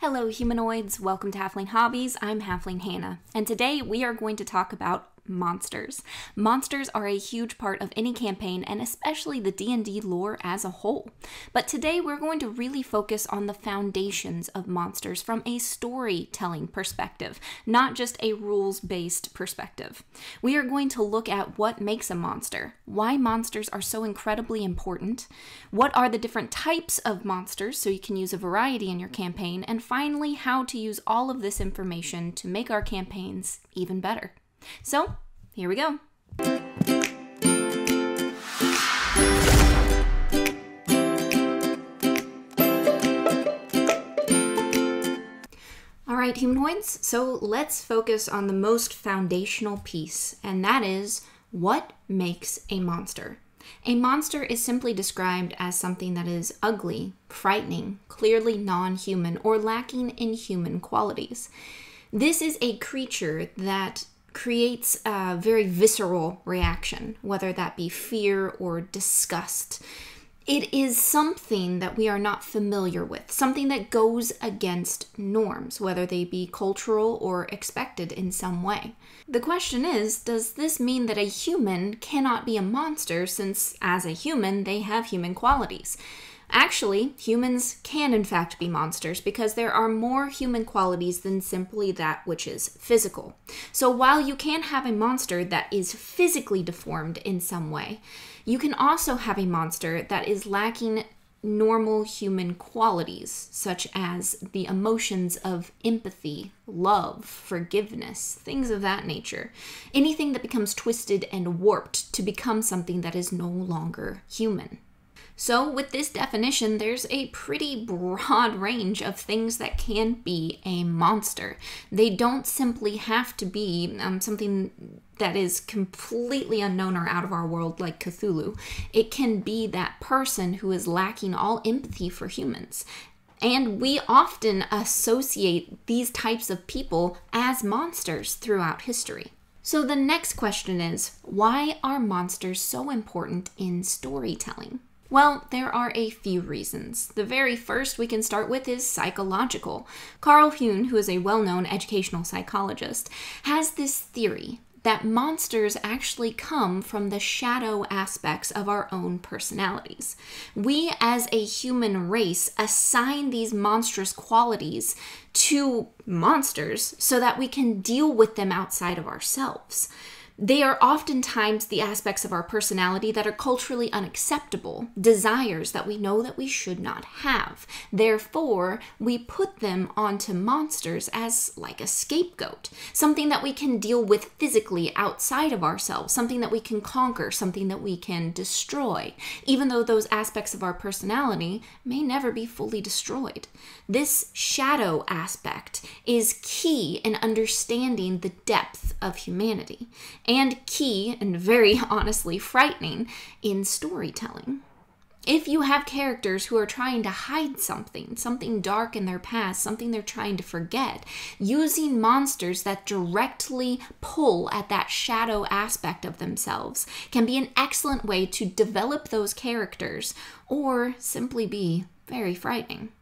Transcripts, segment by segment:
Hello humanoids, welcome to Halfling Hobbies. I'm Halfling Hannah, and today we are going to talk about monsters. Monsters are a huge part of any campaign, and especially the D&D lore as a whole. But today we're going to really focus on the foundations of monsters from a storytelling perspective, not just a rules-based perspective. We are going to look at what makes a monster, why monsters are so incredibly important, what are the different types of monsters so you can use a variety in your campaign, and finally how to use all of this information to make our campaigns even better. So, here we go. Alright, humanoids, so let's focus on the most foundational piece, and that is, what makes a monster? A monster is simply described as something that is ugly, frightening, clearly non-human, or lacking in human qualities. This is a creature that creates a very visceral reaction, whether that be fear or disgust. It is something that we are not familiar with, something that goes against norms, whether they be cultural or expected in some way. The question is, does this mean that a human cannot be a monster since, as a human, they have human qualities? Actually, humans can in fact be monsters because there are more human qualities than simply that which is physical. So while you can have a monster that is physically deformed in some way, you can also have a monster that is lacking normal human qualities, such as the emotions of empathy, love, forgiveness, things of that nature. Anything that becomes twisted and warped to become something that is no longer human. So with this definition, there's a pretty broad range of things that can be a monster. They don't simply have to be something that is completely unknown or out of our world like Cthulhu. It can be that person who is lacking all empathy for humans. And we often associate these types of people as monsters throughout history. So the next question is, why are monsters so important in storytelling? Well, there are a few reasons. The very first we can start with is psychological. Carl Jung, who is a well-known educational psychologist, has this theory that monsters actually come from the shadow aspects of our own personalities. We, as a human race, assign these monstrous qualities to monsters so that we can deal with them outside of ourselves. They are oftentimes the aspects of our personality that are culturally unacceptable, desires that we know that we should not have. Therefore, we put them onto monsters as like a scapegoat, something that we can deal with physically outside of ourselves, something that we can conquer, something that we can destroy, even though those aspects of our personality may never be fully destroyed. This shadow aspect is key in understanding the depth of humanity, and key, and very honestly frightening, in storytelling. If you have characters who are trying to hide something dark in their past, something they're trying to forget, using monsters that directly pull at that shadow aspect of themselves can be an excellent way to develop those characters, or simply be very frightening.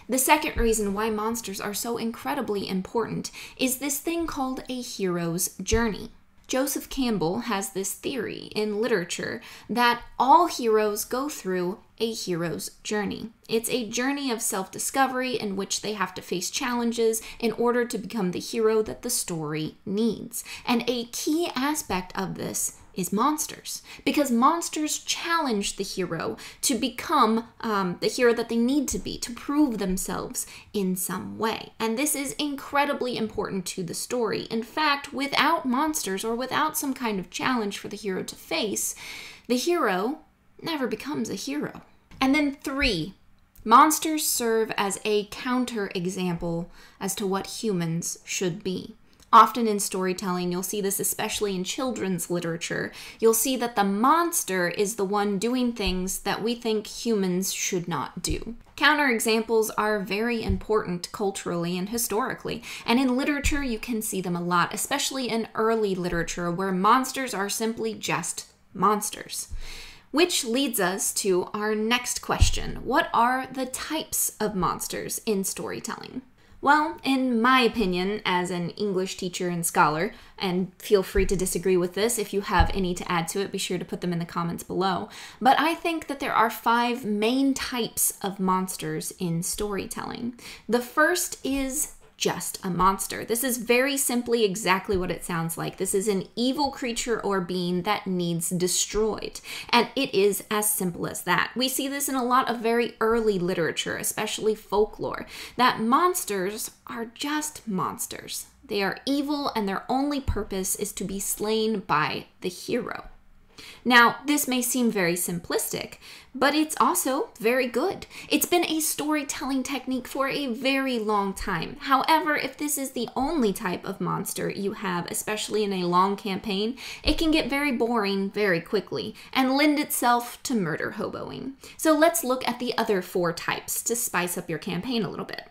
The second reason why monsters are so incredibly important is this thing called a hero's journey. Joseph Campbell has this theory in literature that all heroes go through a hero's journey. It's a journey of self-discovery in which they have to face challenges in order to become the hero that the story needs. And a key aspect of this is monsters, because monsters challenge the hero to become the hero that they need to be, to prove themselves in some way. And this is incredibly important to the story. In fact, without monsters or without some kind of challenge for the hero to face, the hero never becomes a hero. And then 3, monsters serve as a counter-example as to what humans should be. Often in storytelling, you'll see this especially in children's literature. You'll see that the monster is the one doing things that we think humans should not do. Counterexamples are very important culturally and historically, and in literature you can see them a lot, especially in early literature where monsters are simply just monsters. Which leads us to our next question. What are the types of monsters in storytelling? Well, in my opinion, as an English teacher and scholar, and feel free to disagree with this, if you have any to add to it, be sure to put them in the comments below, but I think that there are 5 main types of monsters in storytelling. The first is just a monster. This is very simply exactly what it sounds like. This is an evil creature or being that needs destroyed. And it is as simple as that. We see this in a lot of very early literature, especially folklore, that monsters are just monsters. They are evil and their only purpose is to be slain by the hero. Now, this may seem very simplistic, but it's also very good. It's been a storytelling technique for a very long time. However, if this is the only type of monster you have, especially in a long campaign, it can get very boring very quickly and lend itself to murder hoboing. So let's look at the other 4 types to spice up your campaign a little bit.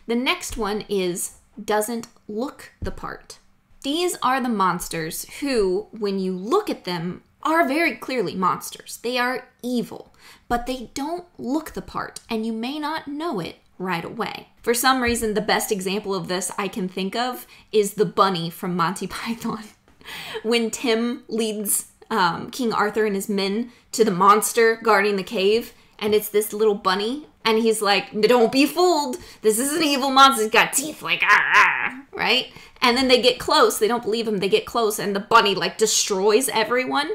The next one is doesn't look the part. These are the monsters who, when you look at them, are very clearly monsters. They are evil, but they don't look the part, and you may not know it right away. For some reason, the best example of this I can think of is the bunny from Monty Python. When Tim leads King Arthur and his men to the monster guarding the cave, and it's this little bunny, and he's like, don't be fooled. This is an evil monster. It's got teeth like, right? And then they get close. They don't believe him. They get close, and the bunny like destroys everyone.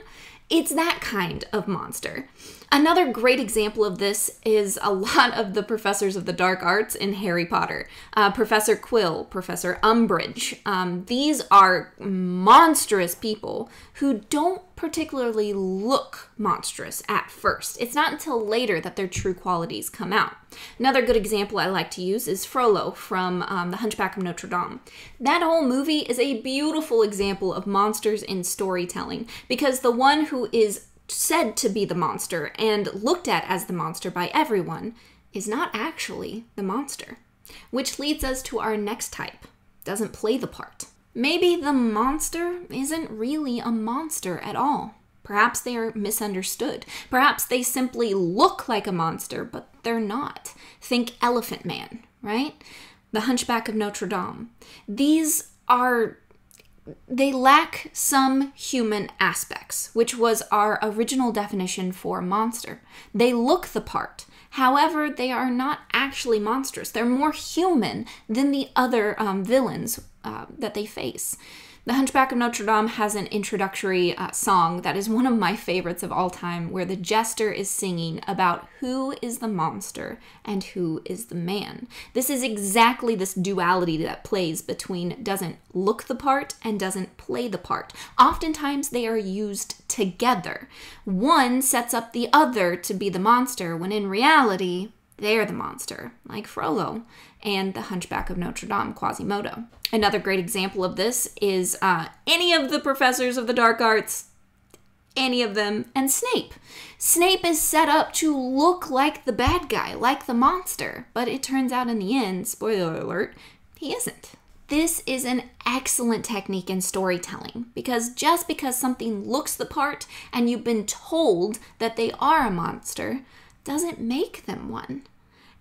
It's that kind of monster. Another great example of this is a lot of the professors of the dark arts in Harry Potter. Professor Quill, Professor Umbridge. These are monstrous people who don't particularly look monstrous at first. It's not until later that their true qualities come out. Another good example I like to use is Frollo from The Hunchback of Notre Dame. That whole movie is a beautiful example of monsters in storytelling because the one who is said to be the monster and looked at as the monster by everyone is not actually the monster. Which leads us to our next type, doesn't play the part. Maybe the monster isn't really a monster at all. Perhaps they are misunderstood. Perhaps they simply look like a monster, but they're not. Think Elephant Man, right? The Hunchback of Notre Dame. They lack some human aspects, which was our original definition for monster. They look the part. However, they are not actually monstrous. They're more human than the other villains that they face. The Hunchback of Notre Dame has an introductory song that is one of my favorites of all time, where the jester is singing about who is the monster and who is the man. This is exactly this duality that plays between doesn't look the part and doesn't play the part. Oftentimes they are used together. One sets up the other to be the monster, when in reality, they're the monster, like Frollo and the Hunchback of Notre Dame, Quasimodo. Another great example of this is any of the professors of the dark arts, any of them, and Snape. Snape is set up to look like the bad guy, like the monster, but it turns out in the end, spoiler alert, he isn't. This is an excellent technique in storytelling because just because something looks the part and you've been told that they are a monster doesn't make them one.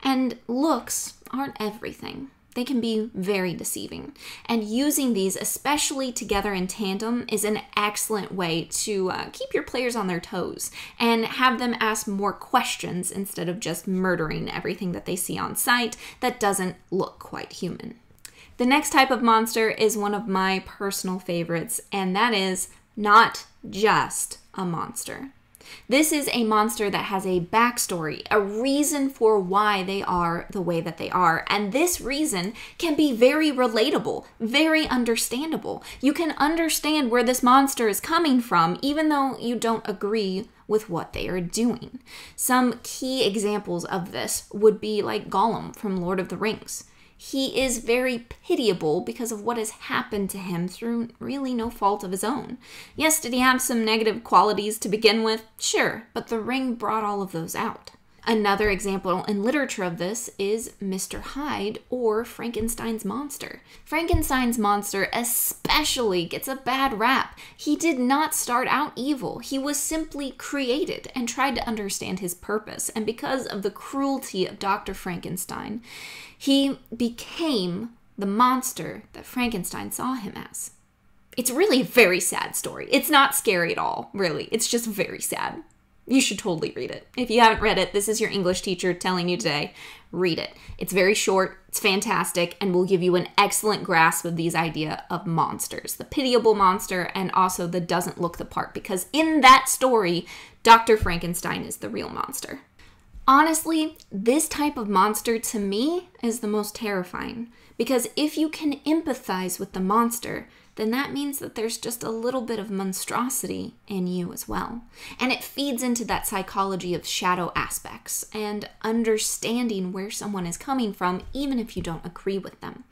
And looks aren't everything. They can be very deceiving. And using these, especially together in tandem, is an excellent way to keep your players on their toes and have them ask more questions instead of just murdering everything that they see on sight that doesn't look quite human. The next type of monster is one of my personal favorites, and that is not just a monster. This is a monster that has a backstory, a reason for why they are the way that they are. And this reason can be very relatable, very understandable. You can understand where this monster is coming from, even though you don't agree with what they are doing. Some key examples of this would be like Gollum from Lord of the Rings. He is very pitiable because of what has happened to him through really no fault of his own. Yes, did he have some negative qualities to begin with? Sure, but the ring brought all of those out. Another example in literature of this is Mr. Hyde or Frankenstein's monster. Frankenstein's monster especially gets a bad rap. He did not start out evil. He was simply created and tried to understand his purpose. And because of the cruelty of Dr. Frankenstein, he became the monster that Frankenstein saw him as. It's really a very sad story. It's not scary at all, really. It's just very sad. You should totally read it. If you haven't read it, this is your English teacher telling you today, read it. It's very short, it's fantastic, and will give you an excellent grasp of these idea of monsters. The pitiable monster and also the doesn't look the part, because in that story, Dr. Frankenstein is the real monster. Honestly, this type of monster to me is the most terrifying, because if you can empathize with the monster, then that means that there's just a little bit of monstrosity in you as well. And it feeds into that psychology of shadow aspects and understanding where someone is coming from, even if you don't agree with them.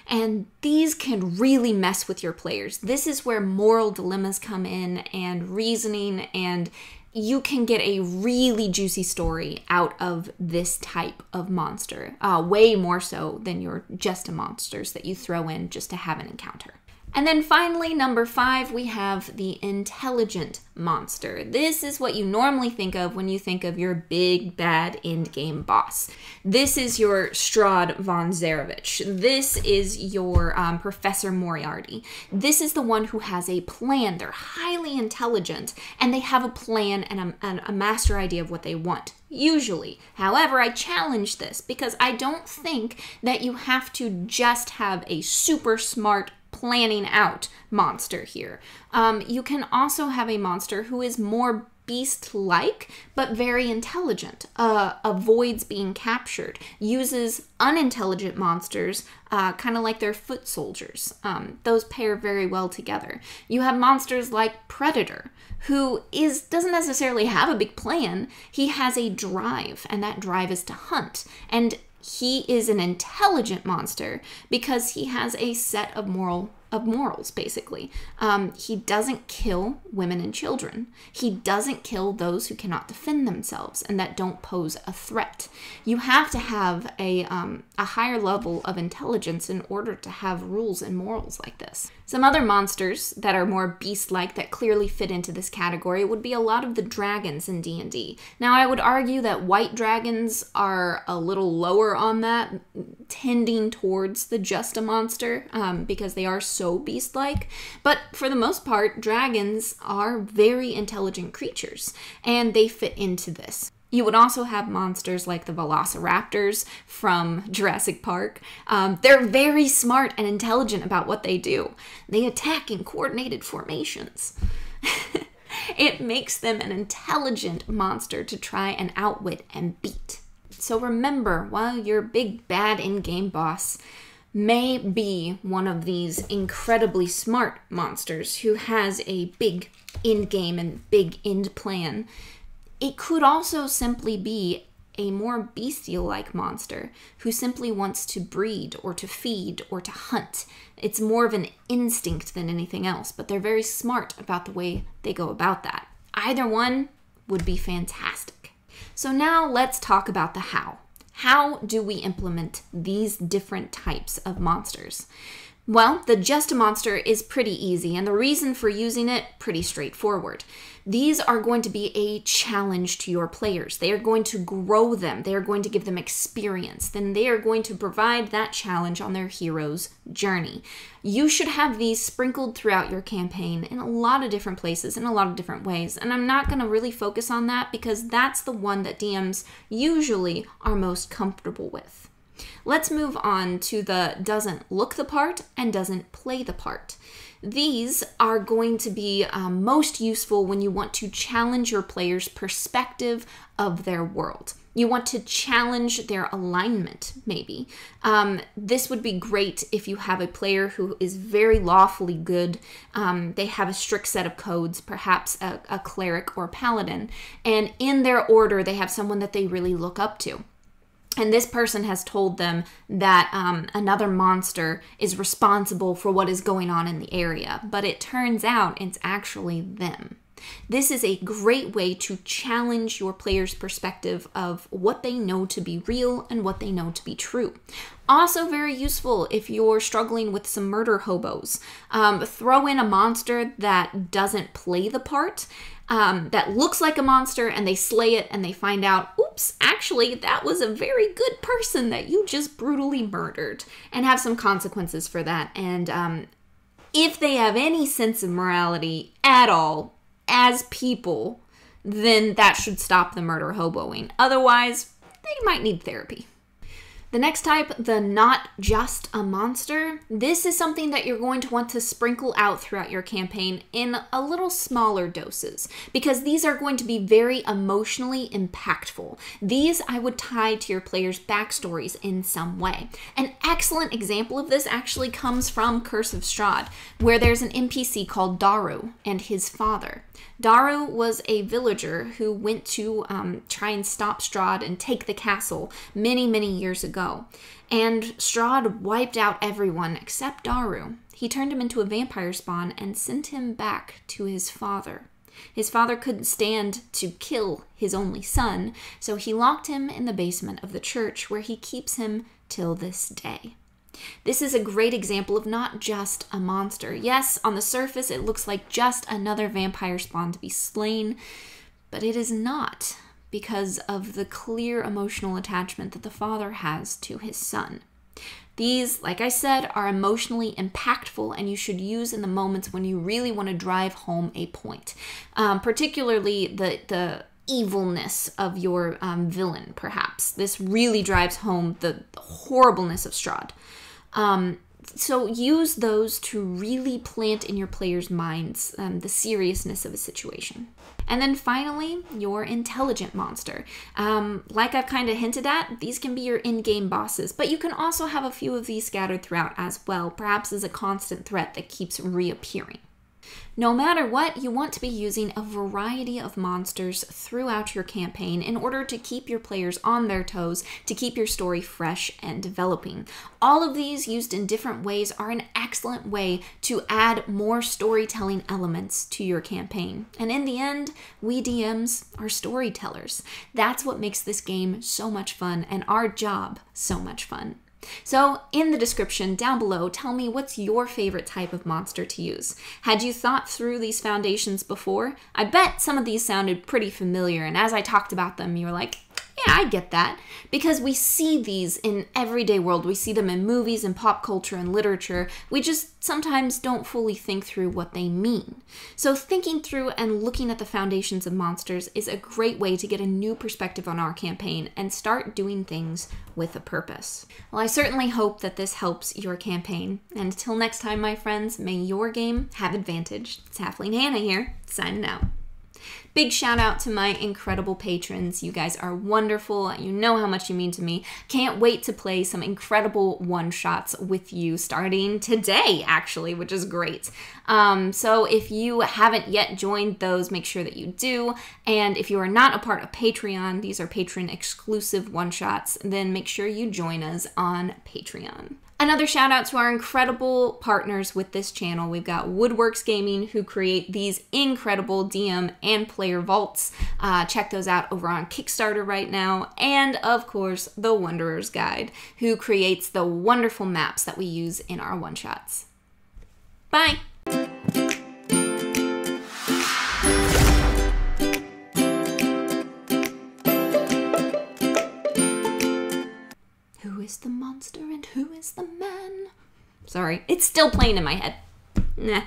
And these can really mess with your players. This is where moral dilemmas come in and reasoning, and you can get a really juicy story out of this type of monster, way more so than your just a monsters that you throw in just to have an encounter. And then finally, number 5, we have the intelligent monster. This is what you normally think of when you think of your big, bad endgame boss. This is your Strahd von Zarovich. This is your Professor Moriarty. This is the one who has a plan. They're highly intelligent, and they have a plan and a master idea of what they want. Usually. However, I challenge this because I don't think that you have to just have a super smart planning out monster here. You can also have a monster who is more beast-like, but very intelligent, avoids being captured, uses unintelligent monsters, kind of like their foot soldiers. Those pair very well together. You have monsters like Predator, who doesn't necessarily have a big plan. He has a drive, and that drive is to hunt. And he is an intelligent monster because he has a set of morals, basically. He doesn't kill women and children. He doesn't kill those who cannot defend themselves and that don't pose a threat. You have to have a higher level of intelligence in order to have rules and morals like this. Some other monsters that are more beast-like that clearly fit into this category would be a lot of the dragons in D&D. Now, I would argue that white dragons are a little lower on that, tending towards the just a monster, because they are so beast-like. But for the most part, dragons are very intelligent creatures, and they fit into this. You would also have monsters like the velociraptors from Jurassic Park. They're very smart and intelligent about what they do. They attack in coordinated formations. It makes them an intelligent monster to try and outwit and beat. So remember, while your big bad in-game boss may be one of these incredibly smart monsters who has a big in-game and big end plan, it could also simply be a more bestial-like monster who simply wants to breed or to feed or to hunt. It's more of an instinct than anything else, but they're very smart about the way they go about that. Either one would be fantastic. So now let's talk about the how. How do we implement these different types of monsters? Well, the just a monster is pretty easy, and the reason for using it, pretty straightforward. These are going to be a challenge to your players. They are going to grow them. They are going to give them experience. Then they are going to provide that challenge on their hero's journey. You should have these sprinkled throughout your campaign in a lot of different places, in a lot of different ways. And I'm not going to really focus on that because that's the one that DMs usually are most comfortable with. Let's move on to the doesn't look the part and doesn't play the part. These are going to be most useful when you want to challenge your player's perspective of their world. You want to challenge their alignment, maybe. This would be great if you have a player who is very lawfully good. They have a strict set of codes, perhaps a cleric or a paladin, and in their order they have someone that they really look up to. And this person has told them that another monster is responsible for what is going on in the area. But it turns out it's actually them. This is a great way to challenge your player's perspective of what they know to be real and what they know to be true. Also very useful if you're struggling with some murder hobos. Throw in a monster that doesn't play the part, that looks like a monster, and they slay it and they find out, oops, actually that was a very good person that you just brutally murdered, and have some consequences for that. And if they have any sense of morality at all as people, then that should stop the murder hoboing. Otherwise, they might need therapy. The next type, the not just a monster. This is something that you're going to want to sprinkle out throughout your campaign in a little smaller doses, because these are going to be very emotionally impactful. These I would tie to your players' backstories in some way. An excellent example of this actually comes from Curse of Strahd, where there's an NPC called Daru and his father. Daru was a villager who went to try and stop Strahd and take the castle many, many years ago. And Strahd wiped out everyone except Daru. He turned him into a vampire spawn and sent him back to his father. His father couldn't stand to kill his only son, so he locked him in the basement of the church, where he keeps him till this day. This is a great example of not just a monster. Yes, on the surface it looks like just another vampire spawn to be slain, but it is not, because of the clear emotional attachment that the father has to his son. These, like I said, are emotionally impactful, and you should use in the moments when you really want to drive home a point. Particularly the evilness of your villain, perhaps. This really drives home the horribleness of Strahd. So use those to really plant in your players' minds the seriousness of a situation. And then finally, your intelligent monster. Like I've kind of hinted at, these can be your in-game bosses, but you can also have a few of these scattered throughout as well, perhaps as a constant threat that keeps reappearing. No matter what, you want to be using a variety of monsters throughout your campaign in order to keep your players on their toes, to keep your story fresh and developing. All of these, used in different ways, are an excellent way to add more storytelling elements to your campaign. And in the end, we DMs are storytellers. That's what makes this game so much fun, and our job so much fun. So in the description down below, tell me what's your favorite type of monster to use. Had you thought through these foundations before? I bet some of these sounded pretty familiar, and as I talked about them, you were like, yeah, I get that. Because we see these in everyday world. We see them in movies and pop culture and literature. We just sometimes don't fully think through what they mean. So thinking through and looking at the foundations of monsters is a great way to get a new perspective on our campaign and start doing things with a purpose. Well, I certainly hope that this helps your campaign. And until next time, my friends, may your game have advantage. It's Halfling Hannah here, signing out. Big shout out to my incredible patrons. You guys are wonderful. You know how much you mean to me. Can't wait to play some incredible one-shots with you starting today, actually, which is great. So if you haven't yet joined those, make sure that you do. And if you are not a part of Patreon, these are patron exclusive one-shots, then make sure you join us on Patreon. Another shout out to our incredible partners with this channel. We've got Woodworks Gaming, who create these incredible DM and player vaults. Check those out over on Kickstarter right now. And of course, The Wanderer's Guide, who creates the wonderful maps that we use in our one-shots. Bye! Who is the monster and who is the man? Sorry, it's still playing in my head. Nah.